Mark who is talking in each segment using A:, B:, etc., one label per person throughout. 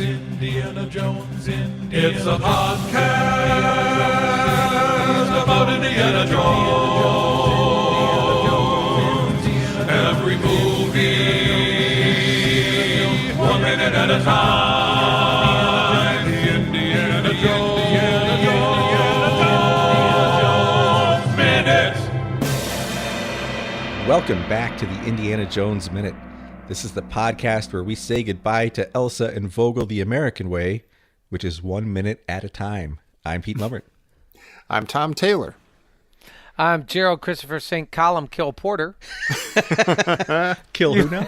A: Indiana Jones, It's a podcast about Indiana Jones. Every movie, 1 minute at a time. Indiana Jones Minute.
B: Welcome back to the Indiana Jones Minute. This is the podcast where we say goodbye to Elsa and Vogel the American way, which is 1 minute at a time. I'm Pete Lumbert.
C: I'm Tom Taylor.
D: I'm Gerald Christopher St. Column Kill Porter.
B: Kill who now?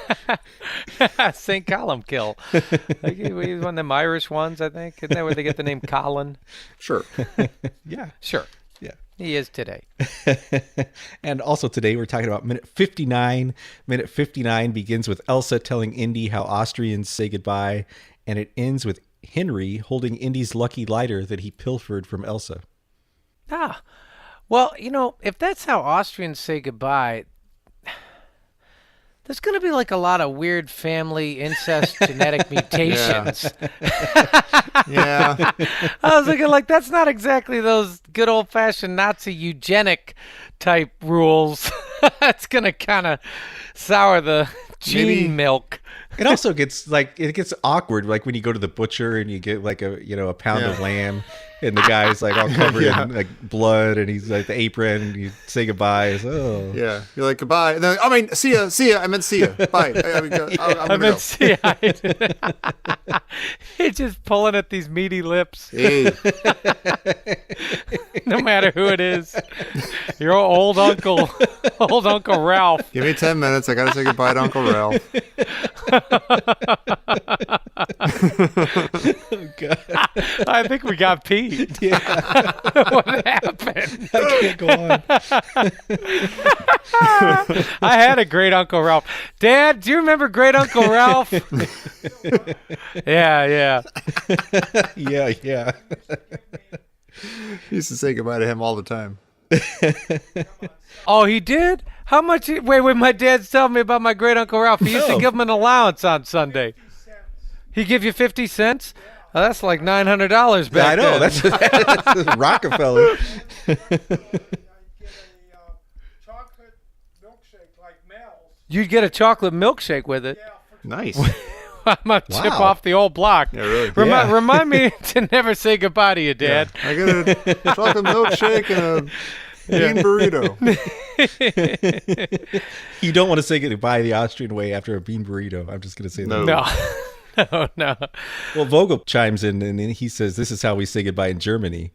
D: St. Column Kill. He's one of them Irish ones, I think. Isn't that where they get the name Colin?
C: Sure.
B: Yeah.
D: Sure.
B: Yeah.
D: He is today.
B: And also today we're talking about minute 59. Minute 59 begins with Elsa telling Indy how Austrians say goodbye, and it ends with Henry holding Indy's lucky lighter that he pilfered from Elsa.
D: Well, you know, if that's how Austrians say goodbye, there's going to be like a lot of weird family incest genetic mutations.
C: Yeah.
D: I was thinking, like, that's not exactly those good old-fashioned Nazi eugenic type rules. That's going to kind of sour the gene milk.
B: It also gets awkward, like when you go to the butcher and you get like a pound of lamb, and the guy's like all covered in like blood, and he's like the apron, and you say goodbye. It's,
C: Yeah, you're like goodbye. And then, see ya. I meant see ya. Bye. I
D: meant see ya. He's just pulling at these meaty lips.
C: Hey.
D: No matter who it is, your old Uncle Ralph.
C: Give me 10 minutes. I gotta say goodbye to Uncle Ralph.
B: Oh, God.
D: I think we got Pete.
B: Yeah.
D: What happened?
B: I can't go on.
D: I had a great Uncle Ralph. Dad, do you remember great Uncle Ralph? Yeah.
B: Yeah.
C: He used to say goodbye to him all the time.
D: Oh, he did? How much? Wait, my dad's telling me about my great Uncle Ralph. He used to give him an allowance on Sunday. He give you 50 cents? Oh, that's like $900 back
B: I know.
D: then.
B: That's Rockefeller.
E: Chocolate milkshake like Mel's.
D: You'd get a chocolate milkshake with it.
C: Nice.
D: I'm going to chip off the old block.
C: Yeah, really.
D: Remind me to never say goodbye to you, Dad.
C: Yeah. I got a chocolate milkshake and a bean burrito.
B: You don't want to say goodbye the Austrian way after a bean burrito. I'm just going to say that.
C: No.
D: No.
B: Well, Vogel chimes in and he says, "This is how we say goodbye in Germany."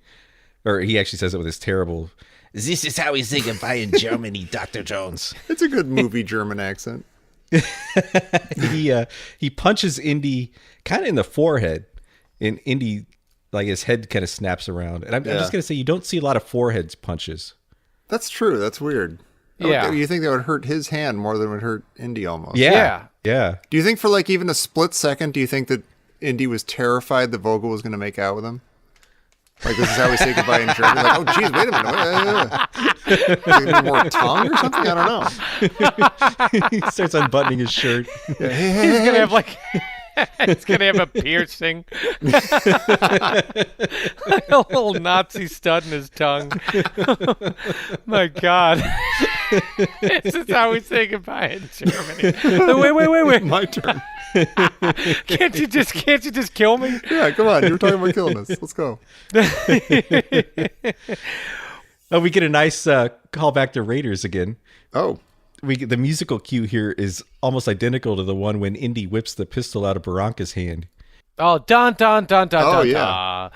B: Or he actually says it with his terrible, "This is how we say goodbye in Germany, Dr. Jones."
C: It's a good movie German accent.
B: He punches Indy kind of in the forehead, and Indy, like his head kind of snaps around. And I'm just going to say, you don't see a lot of foreheads punches.
C: That's true. That's weird.
D: Yeah.
C: You think that would hurt his hand more than it would hurt Indy almost?
B: Yeah.
C: Do you think for like even a split second, do you think that Indy was terrified that Vogel was going to make out with him? Like, this is how we say goodbye in German? Like, oh, geez, wait a minute. Is it going to be more tongue or something? I don't know.
B: He starts unbuttoning his shirt.
C: Yeah,
D: He's going to have like... He's going to have a piercing. Like a little Nazi stud in his tongue. My God. This is how we say goodbye in Germany. Wait.
C: My turn.
D: Can't you just kill me?
C: Yeah, come on. You were talking about killing us. Let's go.
B: Oh, we get a nice call back to Raiders again.
C: Oh.
B: The musical cue here is almost identical to the one when Indy whips the pistol out of Barranca's hand.
D: Oh, dun.
C: Oh,
D: That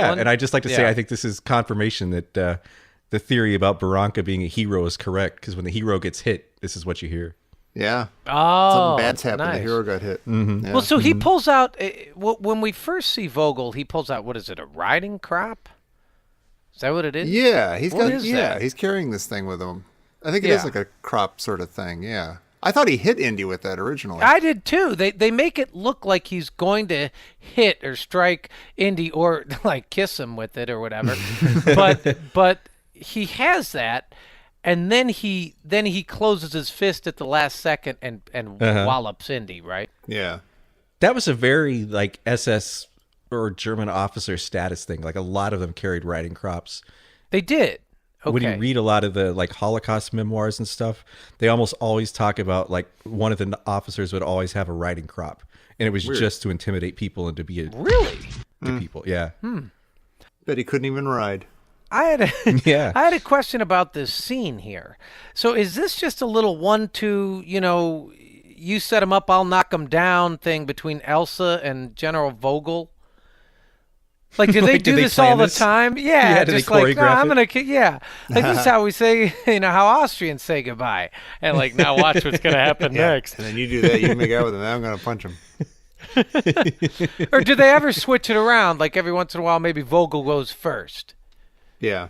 D: one?
B: And I just like to say I think this is confirmation that the theory about Barranca being a hero is correct, because when the hero gets hit, this is what you hear.
C: Yeah.
D: Oh,
C: something bad's happened.
D: nice.
C: The hero got hit.
B: Mm-hmm.
C: Yeah.
D: Well, so he pulls out, when we first see Vogel, he pulls out, what is it, a riding crop? Is that what it is?
C: Yeah,
D: What is that?
C: he's carrying this thing with him. I think it is like a crop sort of thing. Yeah. I thought he hit Indy with that originally.
D: I did too. They make it look like he's going to hit or strike Indy or like kiss him with it or whatever. but he has that, and then he closes his fist at the last second and wallops Indy, right?
C: Yeah.
B: That was a very like SS or German officer status thing. Like a lot of them carried riding crops.
D: They did. Okay.
B: When you read a lot of the like Holocaust memoirs and stuff, they almost always talk about like one of the officers would always have a riding crop, and it was just to intimidate people and to be
D: Really?
B: to people. Yeah.
C: Bet he couldn't even ride.
D: I had
B: Yeah.
D: I had a question about this scene here. So is this just a little 1-2, you set him up, I'll knock him down thing between Elsa and General Vogel? Like, do they
B: Like,
D: do
B: did they
D: this all
B: plan
D: the
B: this?
D: time?
B: Yeah,
D: Yeah,
B: did they
D: just like, no,
B: choreograph
D: I'm
B: it?
D: gonna, yeah. Like this is how we say, how Austrians say goodbye, and like now watch what's gonna happen next.
C: And then you do that, you make out with him. Now I'm going to punch him.
D: Or do they ever switch it around? Like every once in a while, maybe Vogel goes first.
C: Yeah.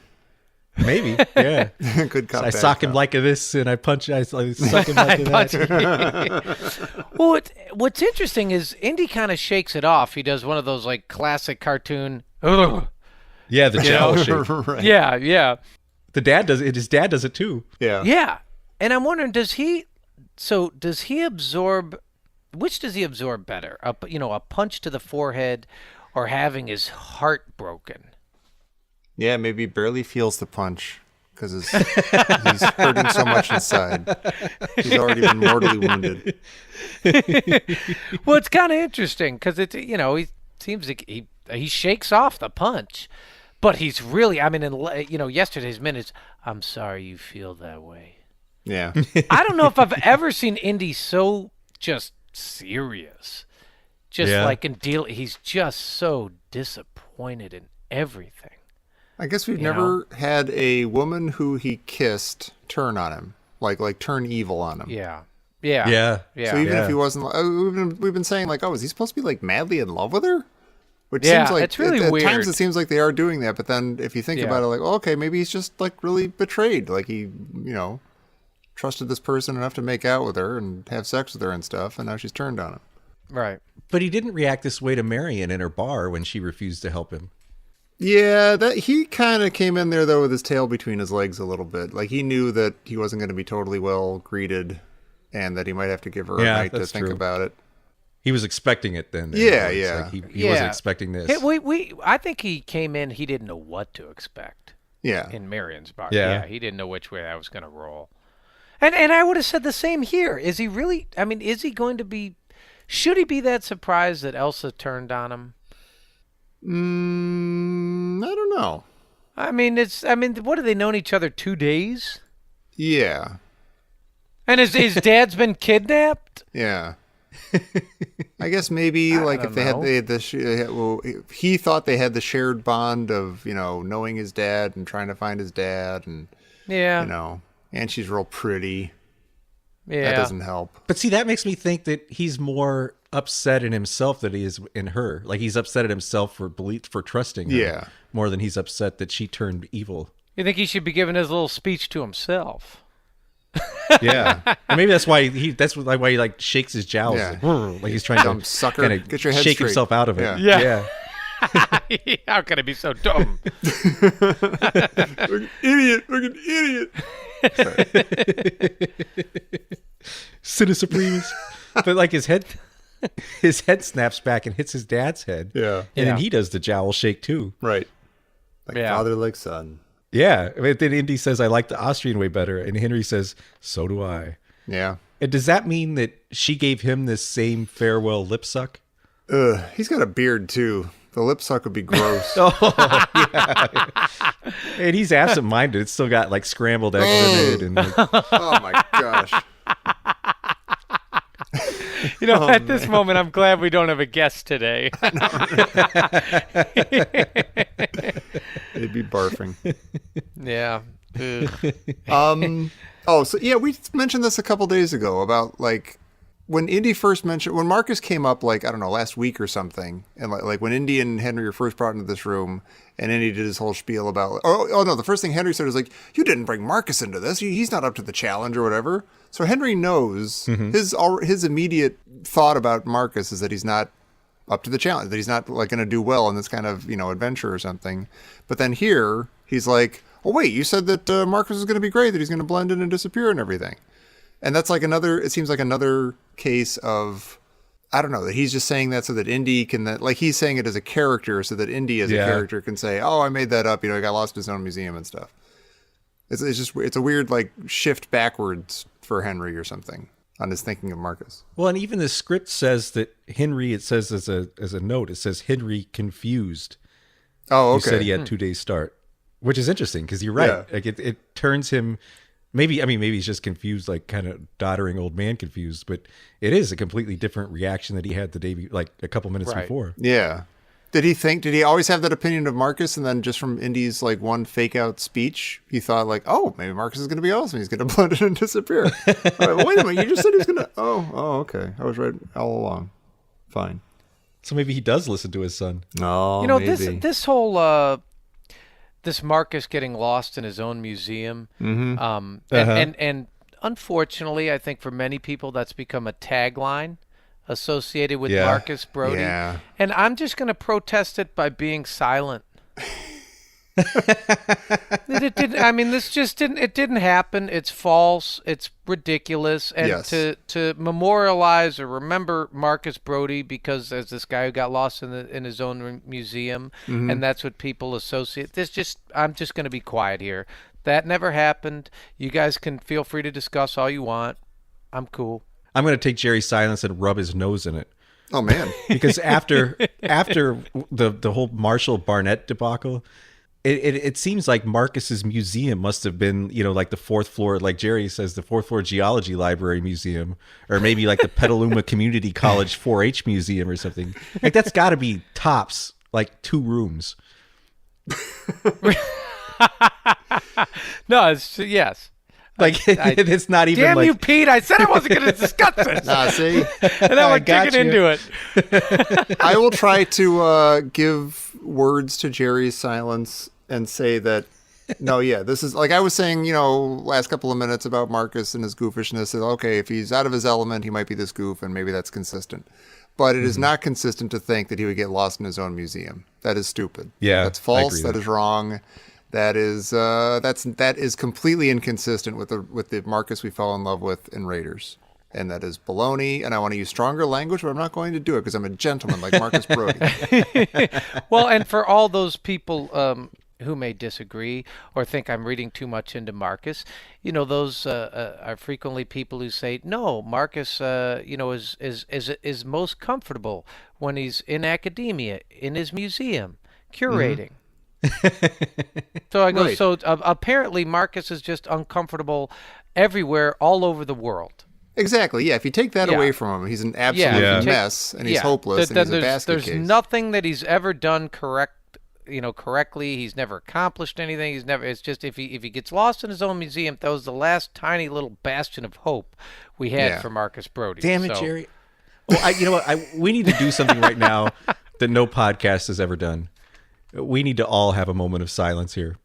B: Maybe. Yeah.
C: Good cop.
B: I
C: bad
B: sock him
C: cop.
B: like this, and I punch. I suck him like that.
D: Well, what's interesting is Indy kind of shakes it off. He does one of those like classic cartoon. "Ugh."
B: Yeah, the jowl shape.
C: Right.
D: Yeah.
B: The dad does it. His dad does it too.
C: Yeah.
D: Yeah. And I'm wondering, does he absorb, which does he absorb better? A punch to the forehead or having his heart broken?
C: Yeah, maybe he barely feels the punch because he's hurting so much inside. He's already been mortally wounded.
D: Well, it's kind of interesting because he seems like he shakes off the punch, but he's really, in yesterday's minutes, I'm sorry you feel that way.
C: Yeah.
D: I don't know if I've ever seen Indy so just serious. Just
B: Yeah.
D: like he's just so disappointed in everything.
C: I guess we've
D: You
C: never had a woman who he kissed turn on him, like turn evil on him.
D: Yeah.
B: Yeah.
C: So even if he wasn't, we've been saying like, oh, is he supposed to be like madly in love with her? Which
D: Yeah,
C: seems like
D: it's really
C: at
D: weird.
C: times it seems like they are doing that, but then if you think
D: Yeah.
C: about it, like, oh, okay, maybe he's just like really betrayed. Like he, trusted this person enough to make out with her and have sex with her and stuff, and now she's turned on him.
D: Right.
B: But he didn't react this way to Marion in her bar when she refused to help him.
C: Yeah, that he kind of came in there though with his tail between his legs a little bit. Like he knew that he wasn't going to be totally well greeted, and that he might have to give her a
B: Yeah,
C: night to
B: that's
C: think
B: true.
C: about it.
B: He was expecting it then.
C: Yeah,
B: It's
C: yeah.
B: Like he wasn't expecting this.
D: I think he came in, he didn't know what to expect
C: Yeah,
D: in Marion's bar.
B: Yeah.
D: He didn't know which way that was going to roll. And I would have said the same here. Is he really, is he going to be, should he be that surprised that Elsa turned on him?
C: I don't know.
D: What have they known each other 2 days?
C: Yeah,
D: And his dad's been kidnapped?
C: yeah. I guess maybe like if
D: don't
C: they had he thought they had the shared bond of knowing his dad and trying to find his dad, and
D: Yeah.
C: and she's real pretty.
D: Yeah.
C: That doesn't help.
B: But see, that makes me think that he's more upset in himself than he is in her. Like he's upset at himself for trusting her.
C: Yeah.
B: More than he's upset that she turned evil.
D: You think he should be giving his little speech to himself?
B: Yeah. And maybe that's why he like shakes his jowls.
C: Yeah.
B: Like he's trying
C: Dumb
B: to
C: sucker.
B: kinda
C: Get your head
B: shake
C: straight.
B: himself out of it.
C: Yeah.
B: Yeah.
D: How can it be so dumb?
C: Idiot! Fucking idiot!
B: Sinner Supremes. But like his head snaps back and hits his dad's head.
C: Yeah.
B: And
D: Yeah.
B: then he does the jowl shake too.
C: Right. Like
D: Yeah.
C: father, like son.
B: Yeah. Then Indy says, I like the Austrian way better. And Henry says, so do I.
C: Yeah.
B: And does that mean that she gave him this same farewell lip suck?
C: He's got a beard too. The lip suck would be gross.
B: And he's absent-minded. It's still got like scrambled eggs in it. And like,
C: Oh my gosh.
D: At this moment, I'm glad we don't have a guest today.
C: They'd be barfing.
D: Yeah. Ugh.
C: So yeah, we mentioned this a couple days ago about like when when Marcus came up, like, I don't know, last week or something. And like when Indy and Henry were first brought into this room and Indy did his whole spiel about, oh no, the first thing Henry said was like, you didn't bring Marcus into this. He's not up to the challenge or whatever. So Henry knows his immediate thought about Marcus is that he's not up to the challenge, that he's not like going to do well in this kind of, adventure or something. But then here he's like, oh wait, you said that Marcus is going to be great, that he's going to blend in and disappear and everything. And that's like it seems like another case of I don't know, that he's just saying that so that Indy can, like, he's saying it as a character so that Indy as a character can say, oh, I made that up. He got lost in his own museum and stuff. It's a weird, like, shift backwards for Henry or something on his thinking of Marcus.
B: Well, and even the script says that Henry, it says as a note, it says Henry confused.
C: Oh, okay.
B: He said he had 2 days start, which is interesting because you're right.
C: Yeah.
B: Like it turns him, maybe he's just confused, like kind of doddering old man confused, but it is a completely different reaction that he had the day, like a couple minutes before.
C: Yeah. Did he always have that opinion of Marcus, and then just from Indy's like one fake out speech, he thought like, oh, maybe Marcus is going to be awesome. He's going to blend in and disappear. All right, well, wait a minute. You just said he was going to, oh, okay. I was right all along. Fine.
B: So maybe he does listen to his son.
C: No,
D: maybe. this whole this Marcus getting lost in his own museum, and unfortunately, I think for many people that's become a tagline associated with Marcus Brody.
C: Yeah.
D: And I'm just going to protest it by being silent. It didn't. I mean, this just didn't. It didn't happen. It's false. It's ridiculous. And to memorialize or remember Marcus Brody because as this guy who got lost in his own museum, and that's what people associate. I'm just going to be quiet here. That never happened. You guys can feel free to discuss all you want. I'm cool.
B: I'm going to take Jerry's silence and rub his nose in it.
C: Oh man!
B: Because after the whole Marshall Barnett debacle, it seems like Marcus's museum must have been, like the 4th floor, like Jerry says, the 4th floor geology library museum, or maybe like the Petaluma Community College 4-H museum or something. Like that's got to be tops, like 2 rooms.
D: No, yes.
B: Like it's not even.
D: Damn
B: like,
D: you, Pete! I said I wasn't going to discuss this.
C: See,
D: and now we're digging into it.
C: I will try to give words to Jerry's silence and say that. No, yeah, this is like I was saying. Last couple of minutes about Marcus and his goofishness. That, okay, if he's out of his element, he might be this goof, and maybe that's consistent. But it is not consistent to think that he would get lost in his own museum. That is stupid.
B: Yeah,
C: that's false. That is wrong. That is completely inconsistent with the Marcus we fell in love with in Raiders, and that is baloney. And I want to use stronger language, but I'm not going to do it because I'm a gentleman like Marcus Brody.
D: Well, and for all those people who may disagree or think I'm reading too much into Marcus, those are frequently people who say no. Marcus, is most comfortable when he's in academia, in his museum, curating. So I go, right. So apparently Marcus is just uncomfortable everywhere, all over the world.
C: Exactly, yeah. If you take that away from him, he's an absolute mess, and he's hopeless, and he's a basket case.
D: There's nothing that he's ever done correctly. He's never accomplished anything. It's just if he gets lost in his own museum, that was the last tiny little bastion of hope we had for Marcus Brody.
B: Damn it, Jerry. Well, you know what? We need to do something right now that no podcast has ever done. We need to all have a moment of silence here.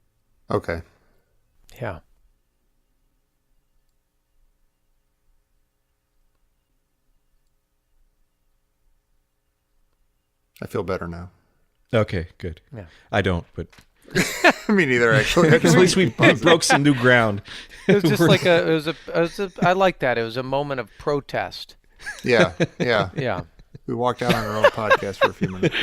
C: Okay.
D: Yeah.
C: I feel better now.
B: Okay, good. Yeah. I don't, but
C: me neither. Actually,
B: at least we broke some new ground.
D: It was just I like that. It was a moment of protest.
C: Yeah.
D: Yeah.
C: We walked out on our own podcast for a few minutes.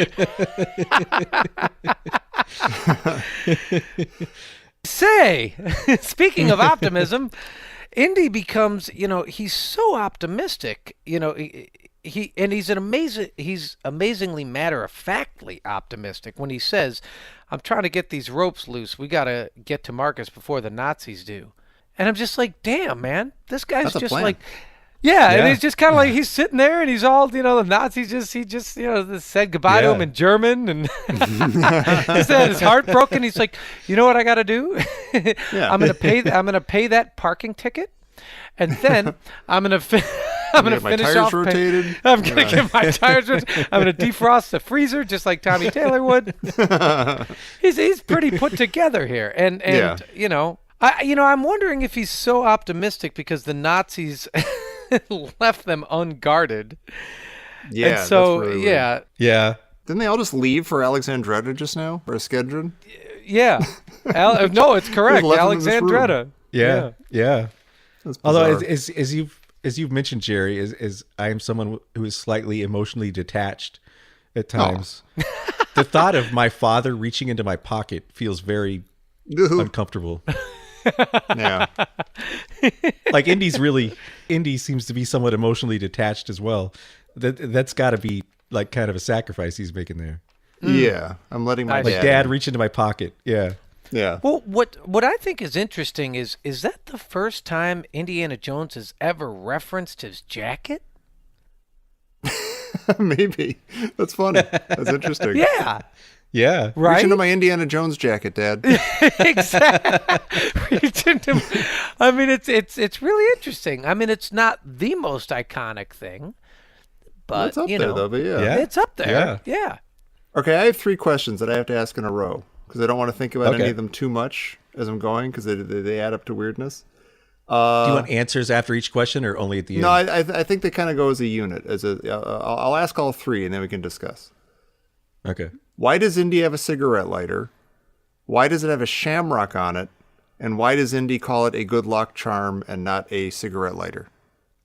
D: Say, speaking of optimism, Indy becomes, he's so optimistic, he's amazingly matter-of-factly optimistic when he says, I'm trying to get these ropes loose. We got to get to Marcus before the Nazis do. And I'm just like, damn, man, this guy's just like... Yeah, and he's just kind of like, he's sitting there and he's all, the Nazis he just said goodbye to him in German, and he said his heart broken. He's like, you know what I got to do? I'm gonna pay that parking ticket, and then I'm gonna finish off.
C: Rotated.
D: I'm gonna get my tires rotated. I'm gonna defrost the freezer just like Tommy Taylor would. He's pretty put together here, and I'm wondering if he's so optimistic because the Nazis left them unguarded.
C: Yeah.
D: And so
C: that's really weird.
B: Yeah.
C: Didn't they all just leave for Alexandretta just now, or Skedron?
D: Yeah. No, it's correct. Alexandretta.
B: Yeah. Although as as you've mentioned, Jerry, is I am someone who is slightly emotionally detached at times. The thought of my father reaching into my pocket feels very uncomfortable.
C: Yeah.
B: Like Indy seems to be somewhat emotionally detached as well. That's got to be like kind of a sacrifice he's making there.
C: Yeah. I'm letting my
B: Like dad reach into my pocket. Yeah.
C: Yeah.
D: Well, what I think is interesting is that the first time Indiana Jones has ever referenced his jacket?
C: Maybe. That's funny. That's interesting.
D: Yeah.
B: Yeah.
D: Right?
C: Reach into my Indiana Jones jacket, Dad.
D: Exactly. I mean, it's really interesting. I mean, it's not the most iconic thing, but
C: It's up
D: you
C: there,
D: know,
C: though, but yeah.
B: Yeah.
D: it's up there. Yeah.
C: Okay, I have 3 questions that I have to ask in a row because I don't want to think about any
B: Okay.
C: of them too much as I'm going because they add up to weirdness.
B: Do you want answers after each question or only at the end?
C: No, I think they kind of go as a unit. I'll ask all 3 and then we can discuss.
B: Okay.
C: Why does Indy have a cigarette lighter? Why does it have a shamrock on it? And why does Indy call it a good luck charm and not a cigarette lighter?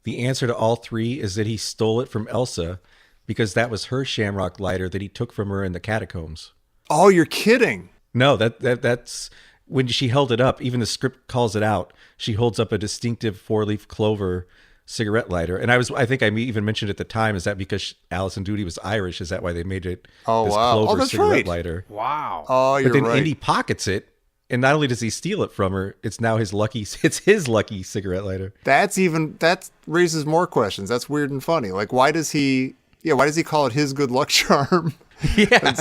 B: The answer to all 3 is that he stole it from Elsa because that was her shamrock lighter that he took from her in the catacombs.
C: Oh, you're kidding.
B: No, that's when she held it up. Even the script calls it out. She holds up a distinctive 4-leaf clover cigarette lighter, and I think I even mentioned at the time, is that because Alison Doody was Irish? Is that why they made it this clover
C: that's
B: cigarette
C: right.
B: lighter?
D: Wow.
C: Oh, you're
B: But then
C: right.
B: Indy pockets it, and not only does he steal it from her, it's now his lucky cigarette lighter.
C: That raises more questions. That's weird and funny. Like, why does he call it his good luck charm?
B: Yeah.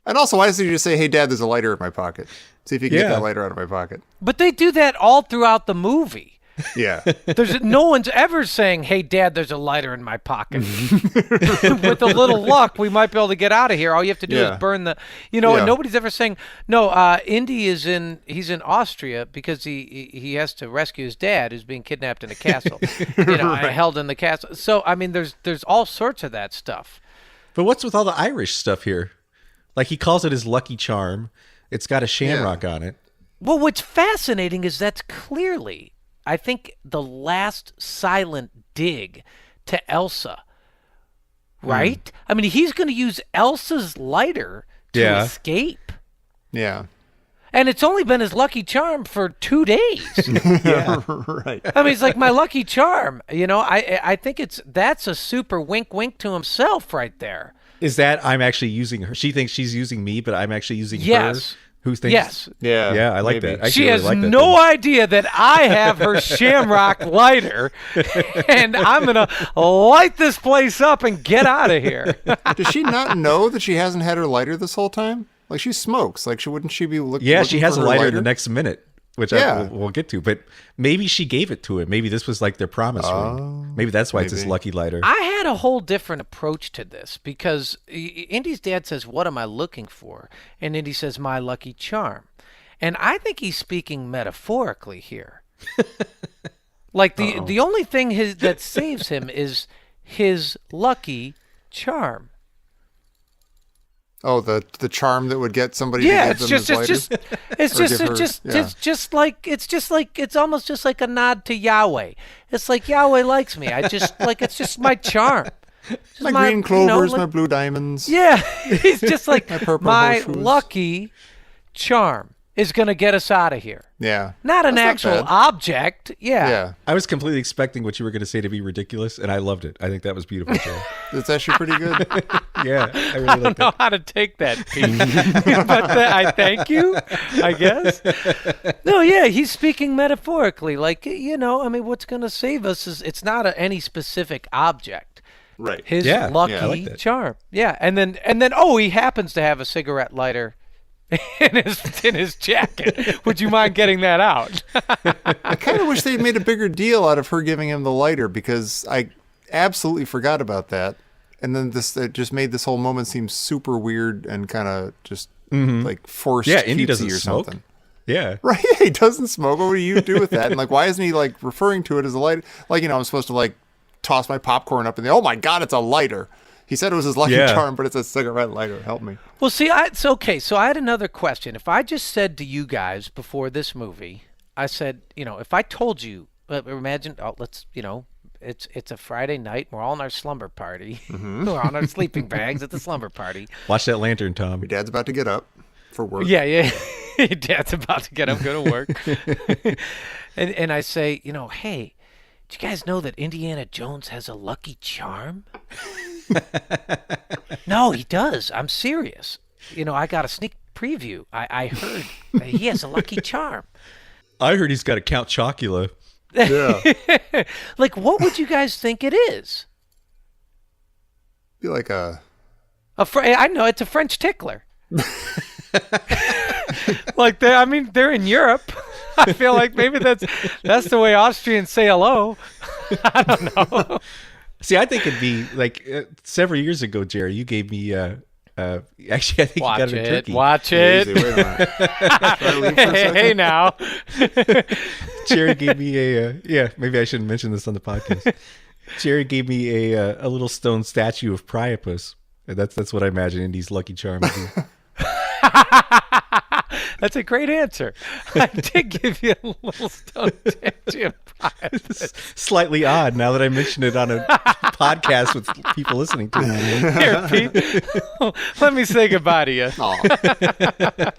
C: And also, why doesn't he just say, "Hey, Dad, there's a lighter in my pocket. See if you can get
B: Yeah.
C: that lighter out of my pocket."
D: But they do that all throughout the movie.
C: Yeah.
D: There's no one's ever saying, "Hey, Dad, there's a lighter in my pocket." With a little luck, we might be able to get out of here. All you have to do
C: Yeah.
D: is burn the,
C: Yeah.
D: And nobody's ever saying, "No, Indy he's in Austria because he has to rescue his dad who's being kidnapped in a castle, held in the castle." So I mean, there's all sorts of that stuff.
B: But what's with all the Irish stuff here? Like he calls it his lucky charm. It's got a shamrock on it.
D: Well, what's fascinating is that's clearly, I think, the last silent dig to Elsa, right? I mean, he's going to use Elsa's lighter to
B: Yeah.
D: escape.
C: Yeah.
D: And it's only been his lucky charm for 2 days.
C: Right.
D: I mean, it's like my lucky charm. I think that's a super wink wink to himself right there.
B: Is that I'm actually using her? She thinks she's using me, but I'm actually using
D: Yes.
B: her. Who thinks?
D: Yes.
C: Yeah.
B: Yeah, I like
C: maybe.
B: that. I
D: She
B: actually
D: has
B: really like that
D: no
B: thing.
D: idea that I have her shamrock lighter, and I'm going to light this place up and get out of here.
C: Does she not know that she hasn't had her lighter this whole time? Like, she smokes. Like, wouldn't she be looking?
B: Yeah, she has
C: for
B: a
C: her
B: lighter in the next minute, which
C: Yeah.
B: we'll get to. But maybe she gave it to him. Maybe this was like their promise ring. Maybe that's why it's his
C: maybe.
B: lucky lighter.
D: I had a whole different approach to this because Indy's dad says, "What am I looking for?" And Indy says, "My lucky charm." And I think he's speaking metaphorically here. Like the only thing that saves him is his lucky charm.
C: Oh, the charm that would get somebody
D: Yeah,
C: to give
D: it's
C: them
D: just
C: his
D: it's
C: lighter?
D: just
C: Or
D: it's
C: give her-
D: just it's almost just like a nod to Yahweh. It's like Yahweh likes me. It's just my charm. Just
C: My green clovers,
D: like-
C: my blue diamonds.
D: Yeah, he's just like
C: purple
D: my
C: horseshoes.
D: lucky charm is going to get us out of here.
C: Yeah.
D: Not an
C: That's
D: actual
C: bad.
D: object. Yeah.
C: Yeah.
B: I was completely expecting what you were going to say to be ridiculous, and I loved it. I think that was beautiful, Joe.
C: It's actually pretty good.
B: Yeah, I really
D: I
B: like
D: don't know
B: that.
D: how to take that, Pete. But I thank you, I guess. No, yeah, he's speaking metaphorically. Like, what's going to save us is it's not any specific object.
C: Right.
D: His
B: Yeah,
D: lucky
B: I like that.
D: charm. Yeah, and then he happens to have a cigarette lighter in his jacket. Would you mind getting that out?
C: I kind of wish they'd made a bigger deal out of her giving him the lighter because I absolutely forgot about that. And then it just made this whole moment seem super weird and kind of just like forced.
B: Yeah, Indy
C: cutesy
B: doesn't
C: or
B: smoke.
C: something.
B: Yeah.
C: Right? He doesn't smoke. What do you do with that? And like, why isn't he like referring to it as a lighter? Like, I'm supposed to like toss my popcorn up and oh my God, it's a lighter. He said it was his lucky
B: Yeah.
C: charm, but it's a cigarette lighter. Help me.
D: Well, see, it's okay. So I had another question. If I just said to you guys before this movie, I said, if I told you, imagine, it's a Friday night. We're all in our slumber party. We're on our sleeping bags at the slumber party.
B: Watch that lantern, Tom.
C: Your dad's about to get up for work.
D: Yeah. Dad's about to get up, go to work. and I say, hey, do you guys know that Indiana Jones has a lucky charm? No, he does. I'm serious. I got a sneak preview. I heard he has a lucky charm.
B: I heard he's got a Count Chocula.
C: Yeah.
D: Like, what would you guys think it is?
C: Be like a...
D: I know, it's a French tickler. Like, they're in Europe. I feel like maybe that's the way Austrians say hello. I don't know.
B: See, I think it'd be like several years ago, Jerry, you gave me actually, I think you got it in Turkey.
D: Watch
C: Easy,
D: it.
C: wait a minute. Should I leave for a second?
D: Hey, now.
B: Jerry gave me maybe I shouldn't mention this on the podcast. Jerry gave me a little stone statue of Priapus. That's what I imagine Indy's lucky charm would be.
D: That's a great answer. I did give you a little stone statue of Priapus.
B: Slightly odd now that I mentioned it on a podcast with people listening to it.
D: Here, Pete. Let me say goodbye to you.
C: Aw.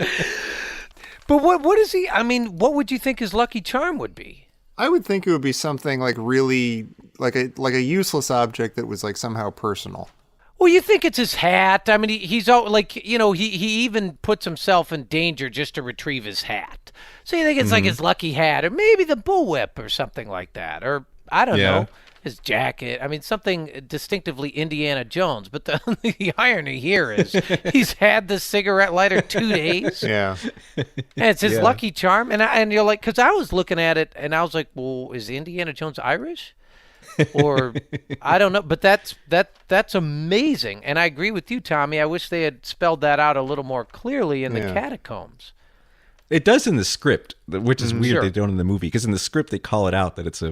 D: But what is he? I mean, what would you think his lucky charm would be?
C: I would think it would be something like really like a useless object that was like somehow personal.
D: Well, you think it's his hat. I mean, he's all like, he even puts himself in danger just to retrieve his hat. So you think it's like his lucky hat, or maybe the bullwhip or something like that, or I don't know, his jacket. I mean, something distinctively Indiana Jones. But the irony here is he's had this cigarette lighter 2 days.
C: Yeah.
D: And it's his lucky charm. And you're like, because I was looking at it and I was like, well, is Indiana Jones Irish? Or I don't know, but that's amazing. And I agree with you, Tommy. I wish they had spelled that out a little more clearly in the catacombs.
B: It does in the script, which is weird.
D: Sure.
B: They don't in the movie, because in the script they call it out that it's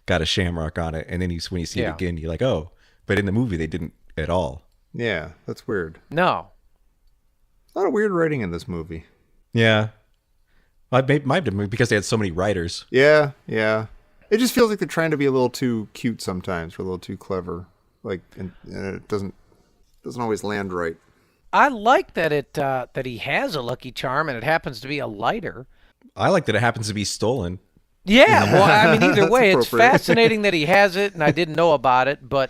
B: got a shamrock on it, and then when you see it again, you're like, oh. But in the movie they didn't at all.
C: Yeah, that's weird.
D: No.
C: A lot of weird writing in this movie.
B: Yeah, might have been because they had so many writers.
C: Yeah. It just feels like they're trying to be a little too cute sometimes, or a little too clever. Like, and it doesn't always land right.
D: I like that that he has a lucky charm and it happens to be a lighter.
B: I like that it happens to be stolen.
D: Yeah, well, I mean, either way, it's
C: appropriate.
D: fascinating that he has it, and I didn't know about it, but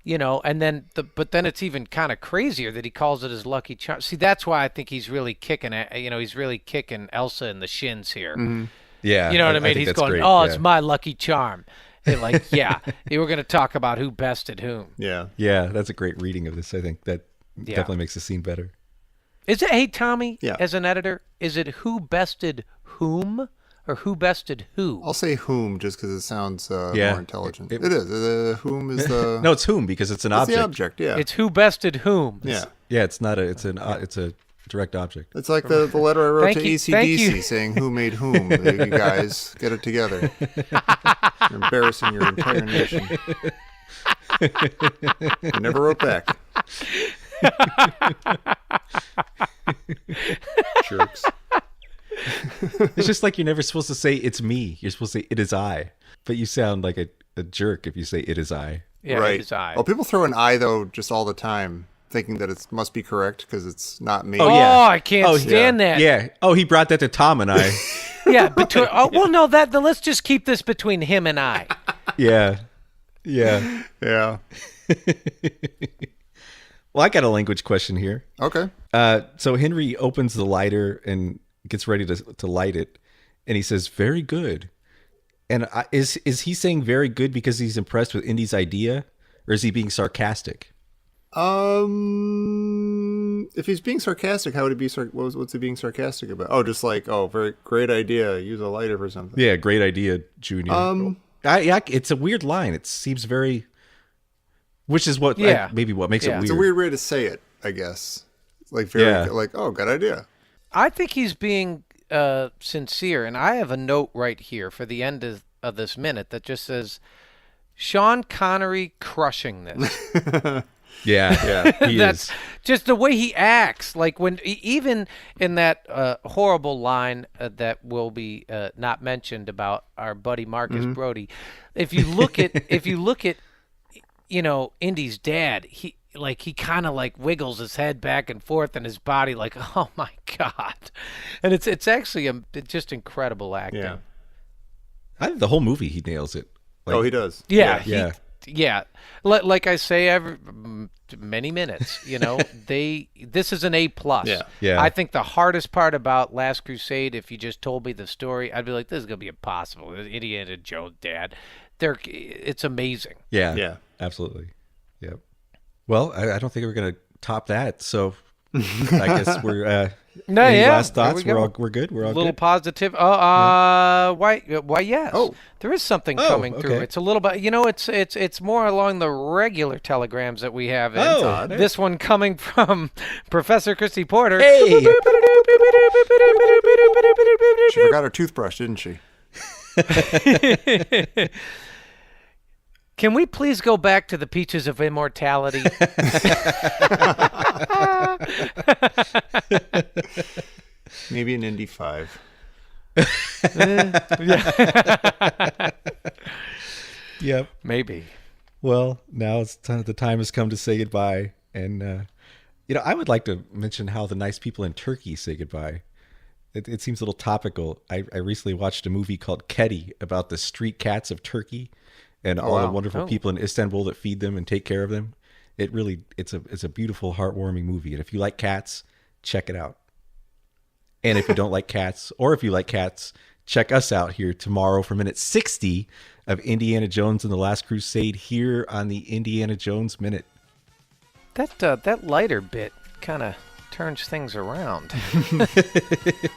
D: and then then it's even kind of crazier that he calls it his lucky charm. See, that's why I think he's really kicking he's really kicking Elsa in the shins here.
C: Mm-hmm.
B: Yeah,
D: You know what I mean?
B: think
D: He's
B: that's
D: going,
B: great.
D: oh,
B: yeah.
D: it's my lucky charm. And like, yeah, you were going to talk about who bested whom.
C: Yeah.
B: Yeah, that's a great reading of this. I think that definitely makes the scene better.
D: Is it, hey, Tommy,
C: Yeah.
D: as an editor, is it who bested whom or who bested who?
C: I'll say whom just because it sounds more intelligent.
B: It-
C: It is. Whom is the...
B: No, it's whom, because it's an
C: it's
B: object.
C: the object, yeah.
D: It's who bested whom.
C: Yeah.
B: Yeah, it's not it's a direct object.
C: It's like the letter I wrote
D: Thank
C: to
D: you- thank you.
C: AC/DC saying who made whom. You guys, get it together. You're embarrassing your entire nation. You never wrote back. Jerks.
B: It's just like you're never supposed to say it's me. You're supposed to say it is I. But you sound like a jerk if you say it is I.
D: Yeah,
C: right.
D: it is I.
C: Oh, people throw an I, though, just all the time, thinking that it must be correct because it's not me.
B: Oh,
D: Oh,
B: yeah.
D: I can't stand that.
B: Yeah. Oh, he brought that to Tom and I.
D: Yeah, between. Oh, well, no, then let's just keep this between him and I.
B: Yeah. Yeah.
C: Yeah.
B: Well, I got a language question here.
C: Okay.
B: So Henry opens the lighter and gets ready to light it, and he says, "Very good." And is he saying "very good" because he's impressed with Indy's idea, or is he being sarcastic?
C: If he's being sarcastic, how would he be? What's he being sarcastic about? Oh, just like, oh, very great idea. Use a lighter for something.
B: Yeah, great idea, Junior. It's a weird line. It seems very, which is what maybe what makes it
D: Yeah.
B: weird.
C: It's a weird way to say it, I guess. Like very, like, oh, good idea.
D: I think he's being sincere, and I have a note right here for the end of this minute that just says, Sean Connery crushing this.
B: Yeah, he
D: That's
B: is.
D: just the way he acts. Like when even in that horrible line that will be not mentioned about our buddy Marcus Brody. If you look at Indy's dad, he kind of like wiggles his head back and forth and his body like, oh my God. And it's actually just incredible acting.
C: Yeah.
B: I think the whole movie he nails it. Like,
C: He does.
B: Yeah.
D: Like I say, every many minutes, this is an A+.
B: Yeah.
D: I think the hardest part about Last Crusade, if you just told me the story, I'd be like, this is going to be impossible. Indiana Jones dad. It's amazing.
B: Yeah, absolutely. Yep. Well, I don't think we're gonna top that. So I guess we're any last thoughts? We're good. We're all
D: little
B: good.
D: positive. Why? Yes.
C: Oh.
D: There is something coming through.
B: okay.
D: It's a little bit. It's more along the regular telegrams that we have.
B: Oh.
D: This one coming from Professor Christy Porter.
B: Hey.
C: She forgot her toothbrush, didn't she?
D: Can we please go back to the Peaches of Immortality?
C: Maybe an Indy 5.
B: Yep.
D: Maybe.
B: Well, now the time has come to say goodbye, and I would like to mention how the nice people in Turkey say goodbye. It seems a little topical. I recently watched a movie called Kedi about the street cats of Turkey and all the wonderful people in Istanbul that feed them and take care of them. It's a beautiful, heartwarming movie. And if you like cats, check it out. And if you don't like cats, or if you like cats, check us out here tomorrow for minute 60 of Indiana Jones and the Last Crusade here on the Indiana Jones Minute.
D: That lighter bit kind of turns things around.
C: I'm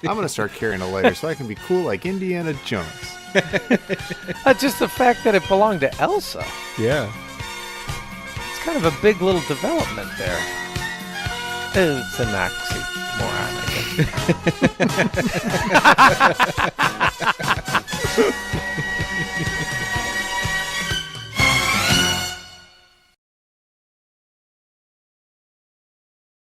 C: going to start carrying a lighter so I can be cool like Indiana Jones.
D: Just the fact that it belonged to Elsa.
B: Yeah.
D: It's kind of a big little development there. It's an oxymoron, I guess.